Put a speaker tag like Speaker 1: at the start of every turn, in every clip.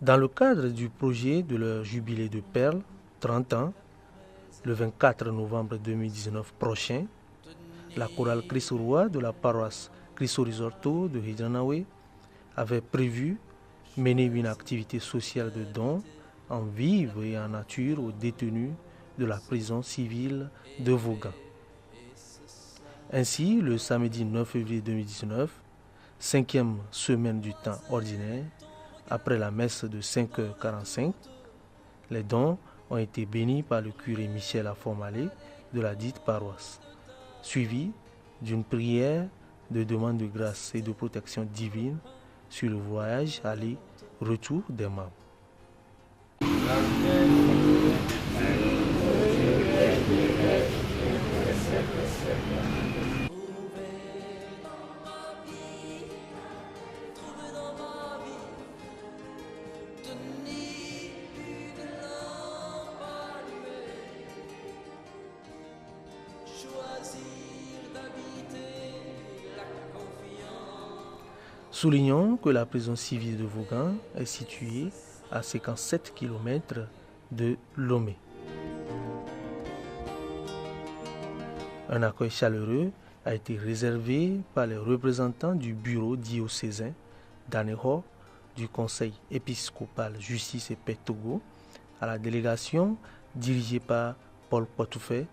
Speaker 1: Dans le cadre du projet de leur jubilé de perles, 30 ans, le 24 novembre 2019 prochain, la chorale Christ-Roi de la paroisse Cristo-Risorto de Hidranawe avait prévu mener une activité sociale de don en vivre et en nature aux détenus de la prison civile de Vaughan. Ainsi, le samedi 9 février 2019, 5e semaine du temps ordinaire, après la messe de 5h45, les dons ont été bénis par le curé Michel Aformalé de la dite paroisse, suivi d'une prière de demande de grâce et de protection divine sur le voyage aller-retour des membres. Soulignons que la prison civile de Vaughan est située à 57 km de Lomé. Un accueil chaleureux a été réservé par les représentants du bureau diocésain d'Aného, du conseil épiscopal Justice et Paix Togo, à la délégation dirigée par Paul Poitoufé,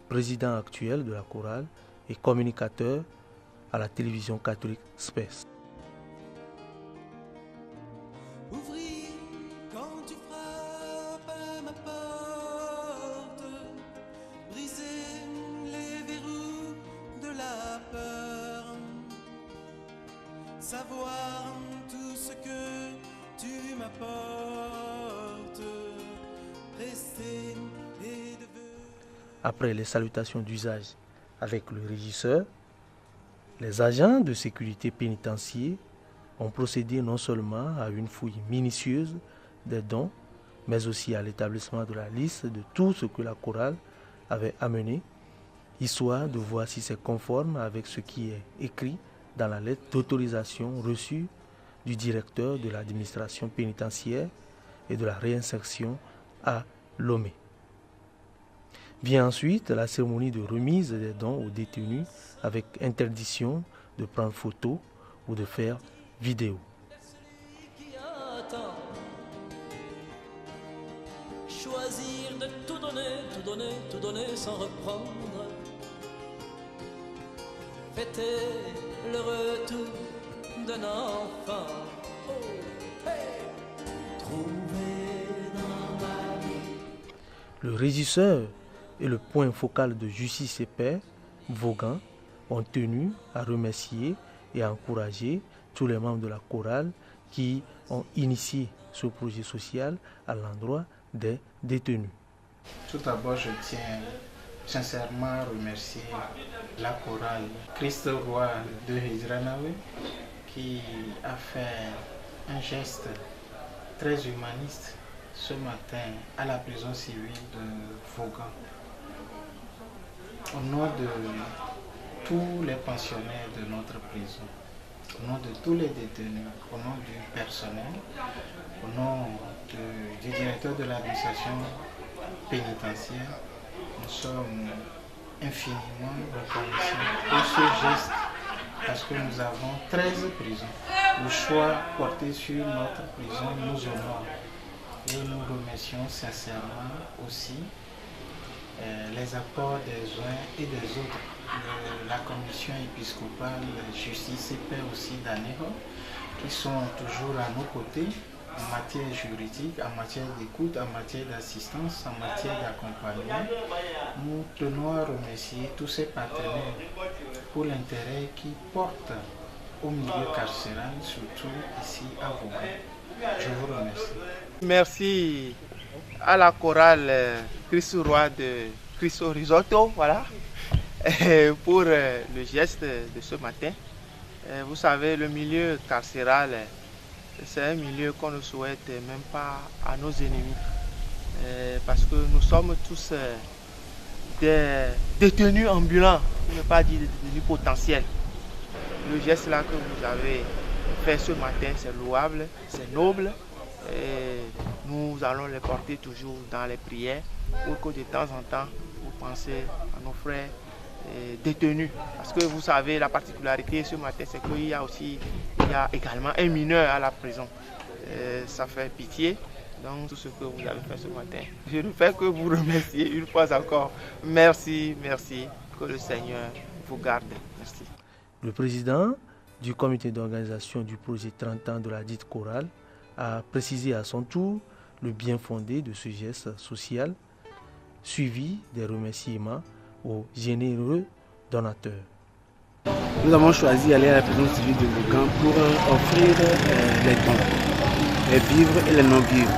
Speaker 1: président actuel de la chorale et communicateur à la télévision catholique Space.
Speaker 2: Savoir tout ce que tu m'apportes, rester et
Speaker 1: Après les salutations d'usage avec le régisseur, les agents de sécurité pénitentiaire ont procédé non seulement à une fouille minutieuse des dons, mais aussi à l'établissement de la liste de tout ce que la chorale avait amené, histoire de voir si c'est conforme avec ce qui est écrit dans la lettre d'autorisation reçue du directeur de l'administration pénitentiaire et de la réinsertion à Lomé. Vient ensuite la cérémonie de remise des dons aux détenus avec interdiction de prendre photo ou de faire vidéo.
Speaker 2: Choisir de tout donner, tout donner, tout donner sans reprendre. Fêter le retour d'un enfant. Oh, hey. Trouver dans ma vie.
Speaker 1: Le régisseur et le point focal de Justice et Paix, Vaughan, ont tenu à remercier et à encourager tous les membres de la chorale qui ont initié ce projet social à l'endroit des détenus.
Speaker 3: Tout d'abord, je tiens sincèrement à remercier la chorale Christ-Roi de Hidranawe qui a fait un geste très humaniste ce matin à la prison civile de Vaughan. Au nom de tous les pensionnaires de notre prison, au nom de tous les détenus, au nom du personnel, au nom du directeur de l'administration pénitentiaire, nous sommes infiniment reconnaissants pour ce geste parce que nous avons 13 prisons. Le choix porté sur notre prison nous honore et nous remercions sincèrement aussi les apports des uns et des autres de la commission épiscopale Justice et Paix aussi d'Aného qui sont toujours à nos côtés en matière juridique, en matière d'écoute, en matière d'assistance, en matière d'accompagnement. Nous tenons à remercier tous ces partenaires pour l'intérêt qu'ils portent au milieu carcéral, surtout ici à Vaughan. Je vous remercie.
Speaker 4: Merci à la chorale Christ-Roi de Cristo-Risorto, voilà, pour le geste de ce matin. Vous savez, le milieu carcéral, c'est un milieu qu'on ne souhaite même pas à nos ennemis. Parce que nous sommes tous des détenus ambulants, pour ne pas dire des détenus potentiels. Le geste là que vous avez fait ce matin, c'est louable, c'est noble. Et nous allons les porter toujours dans les prières pour que de temps en temps, vous pensez à nos frères détenus. Parce que vous savez, la particularité ce matin, c'est qu'il y a également un mineur à la prison. Ça fait pitié. Donc tout ce que vous avez fait ce matin, je ne fais que vous remercier une fois encore. Merci, merci. Que le Seigneur vous garde. Merci.
Speaker 1: Le président du comité d'organisation du projet 30 ans de la dite chorale a précisé à son tour le bien fondé de ce geste social, suivi des remerciements aux généreux donateurs.
Speaker 5: Nous avons choisi d'aller à la prison civile de Bougan pour offrir les dons, les vivres et les non-vivres,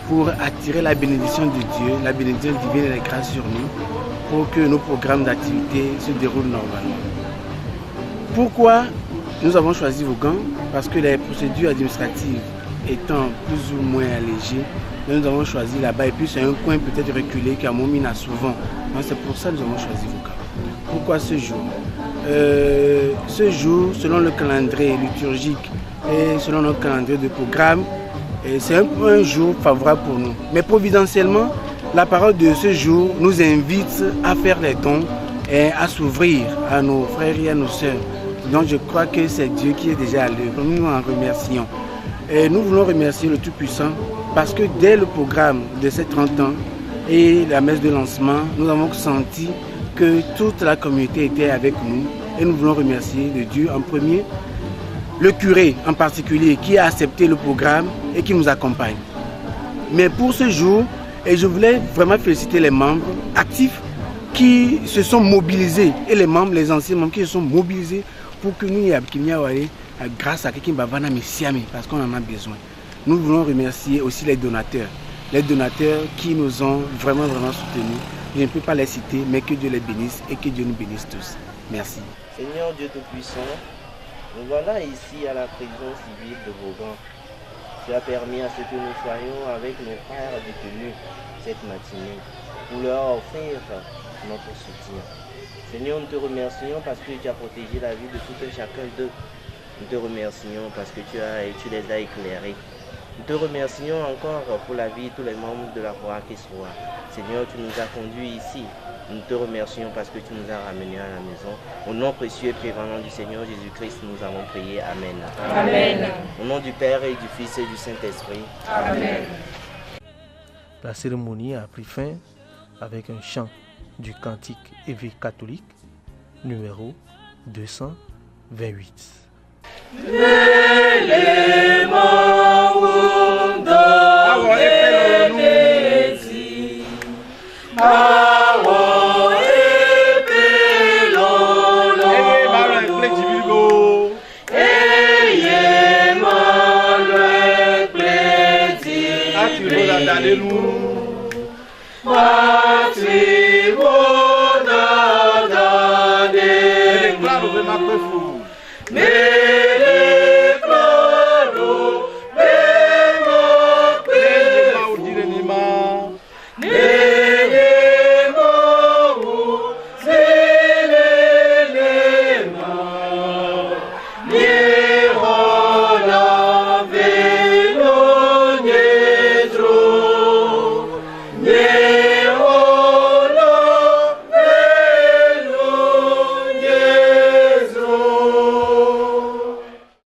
Speaker 5: pour attirer la bénédiction de Dieu, la bénédiction divine et les grâces sur nous, pour que nos programmes d'activité se déroulent normalement. Pourquoi nous avons choisi Vaughan? Parce que les procédures administratives étant plus ou moins allégées, nous avons choisi là-bas, et puis c'est un coin peut-être reculé qu'à Momina souvent. Donc c'est pour ça que nous avons choisi Vaughan. Pourquoi ce jour? Ce jour, selon le calendrier liturgique et selon notre calendrier de programme, c'est un jour favorable pour nous. Mais providentiellement, la parole de ce jour nous invite à faire des dons et à s'ouvrir à nos frères et à nos sœurs. Donc je crois que c'est Dieu qui est déjà à l'œuvre. Nous en remercions. Et nous voulons remercier le Tout-Puissant parce que dès le programme de ces 30 ans et la messe de lancement, nous avons senti que toute la communauté était avec nous. Et nous voulons remercier de Dieu en premier, le curé en particulier qui a accepté le programme et qui nous accompagne. Mais pour ce jour, et je voulais vraiment féliciter les membres actifs qui se sont mobilisés et les membres, les anciens membres qui se sont mobilisés pour que nous y ayons grâce à quelqu'un parce qu'on en a besoin. Nous voulons remercier aussi les donateurs qui nous ont vraiment soutenus. Je ne peux pas les citer, mais que Dieu les bénisse et que Dieu nous bénisse tous. Merci.
Speaker 6: Seigneur Dieu Tout-Puissant, nous voilà ici à la prison civile de Vaughan. Tu as permis à ce que nous soyons avec nos frères détenus cette matinée pour leur offrir notre soutien. Seigneur, nous te remercions parce que tu as protégé la vie de tout un chacun d'eux. Nous te remercions parce que tu les as éclairés. Nous te remercions encore pour la vie de tous les membres de la Croix qui soient. Seigneur, tu nous as conduits ici. Nous te remercions parce que tu nous as ramenés à la maison. Au nom précieux et prévenant du Seigneur Jésus-Christ, nous avons prié. Amen. Amen. Au nom du Père et du Fils et du Saint-Esprit. Amen.
Speaker 1: La cérémonie a pris fin avec un chant du cantique évêque catholique numéro 228.
Speaker 4: Alléluia.